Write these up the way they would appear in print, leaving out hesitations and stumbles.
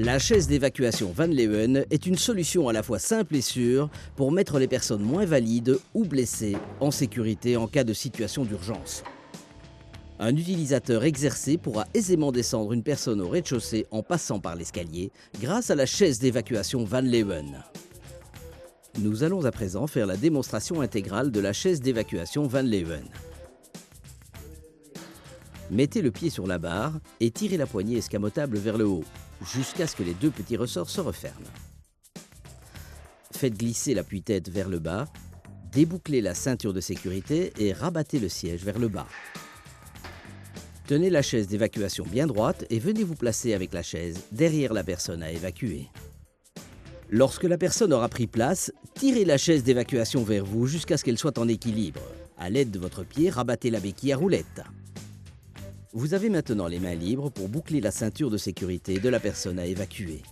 La chaise d'évacuation Van Leeuwen est une solution à la fois simple et sûre pour mettre les personnes moins valides ou blessées en sécurité en cas de situation d'urgence. Un utilisateur exercé pourra aisément descendre une personne au rez-de-chaussée en passant par l'escalier grâce à la chaise d'évacuation Van Leeuwen. Nous allons à présent faire la démonstration intégrale de la chaise d'évacuation Van Leeuwen. Mettez le pied sur la barre et tirez la poignée escamotable vers le haut, jusqu'à ce que les deux petits ressorts se referment. Faites glisser l'appui-tête vers le bas, débouclez la ceinture de sécurité et rabattez le siège vers le bas. Tenez la chaise d'évacuation bien droite et venez vous placer avec la chaise derrière la personne à évacuer. Lorsque la personne aura pris place, tirez la chaise d'évacuation vers vous jusqu'à ce qu'elle soit en équilibre. À l'aide de votre pied, rabattez la béquille à roulette. Vous avez maintenant les mains libres pour boucler la ceinture de sécurité de la personne à évacuer.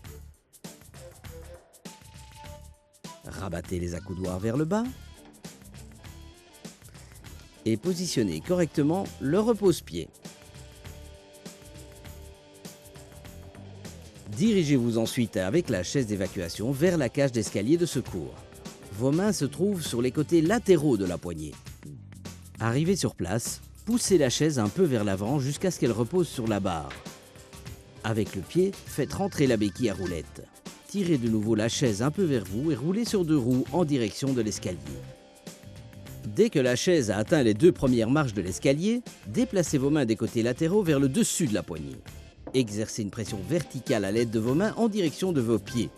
Rabattez les accoudoirs vers le bas et positionnez correctement le repose-pied. Dirigez-vous ensuite avec la chaise d'évacuation vers la cage d'escalier de secours. Vos mains se trouvent sur les côtés latéraux de la poignée. Arrivé sur place, poussez la chaise un peu vers l'avant jusqu'à ce qu'elle repose sur la barre. Avec le pied, faites rentrer la béquille à roulette. Tirez de nouveau la chaise un peu vers vous et roulez sur deux roues en direction de l'escalier. Dès que la chaise a atteint les deux premières marches de l'escalier, déplacez vos mains des côtés latéraux vers le dessus de la poignée. Exercez une pression verticale à l'aide de vos mains en direction de vos pieds.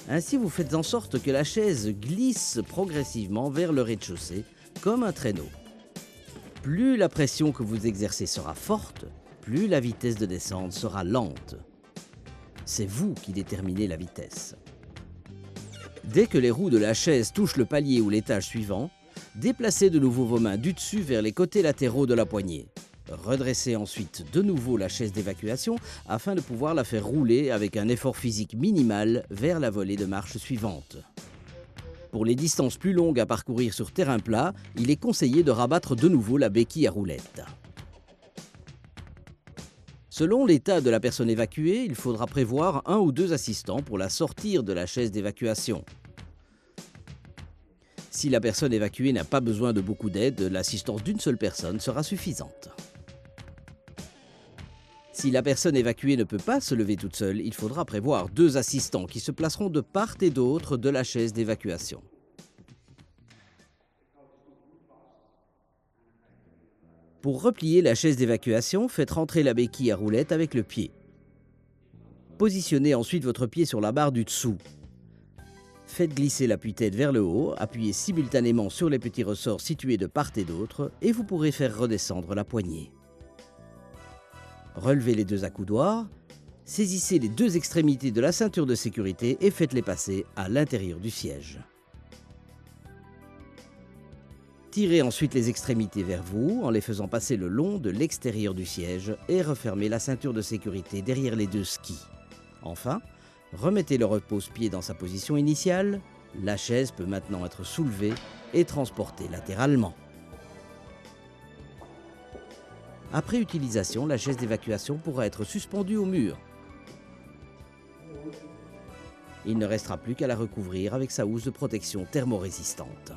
Ainsi, vous faites en sorte que la chaise glisse progressivement vers le rez-de-chaussée, comme un traîneau. Plus la pression que vous exercez sera forte, plus la vitesse de descente sera lente. C'est vous qui déterminez la vitesse. Dès que les roues de la chaise touchent le palier ou l'étage suivant, déplacez de nouveau vos mains du dessus vers les côtés latéraux de la poignée. Redressez ensuite de nouveau la chaise d'évacuation afin de pouvoir la faire rouler avec un effort physique minimal vers la volée de marche suivante. Pour les distances plus longues à parcourir sur terrain plat, il est conseillé de rabattre de nouveau la béquille à roulette. Selon l'état de la personne évacuée, il faudra prévoir un ou deux assistants pour la sortir de la chaise d'évacuation. Si la personne évacuée n'a pas besoin de beaucoup d'aide, l'assistance d'une seule personne sera suffisante. Si la personne évacuée ne peut pas se lever toute seule, il faudra prévoir deux assistants qui se placeront de part et d'autre de la chaise d'évacuation. Pour replier la chaise d'évacuation, faites rentrer la béquille à roulette avec le pied. Positionnez ensuite votre pied sur la barre du dessous. Faites glisser l'appui-tête vers le haut, appuyez simultanément sur les petits ressorts situés de part et d'autre et vous pourrez faire redescendre la poignée. Relevez les deux accoudoirs, saisissez les deux extrémités de la ceinture de sécurité et faites-les passer à l'intérieur du siège. Tirez ensuite les extrémités vers vous en les faisant passer le long de l'extérieur du siège et refermez la ceinture de sécurité derrière les deux skis. Enfin, remettez le repose-pied dans sa position initiale. La chaise peut maintenant être soulevée et transportée latéralement. Après utilisation, la chaise d'évacuation pourra être suspendue au mur. Il ne restera plus qu'à la recouvrir avec sa housse de protection thermorésistante.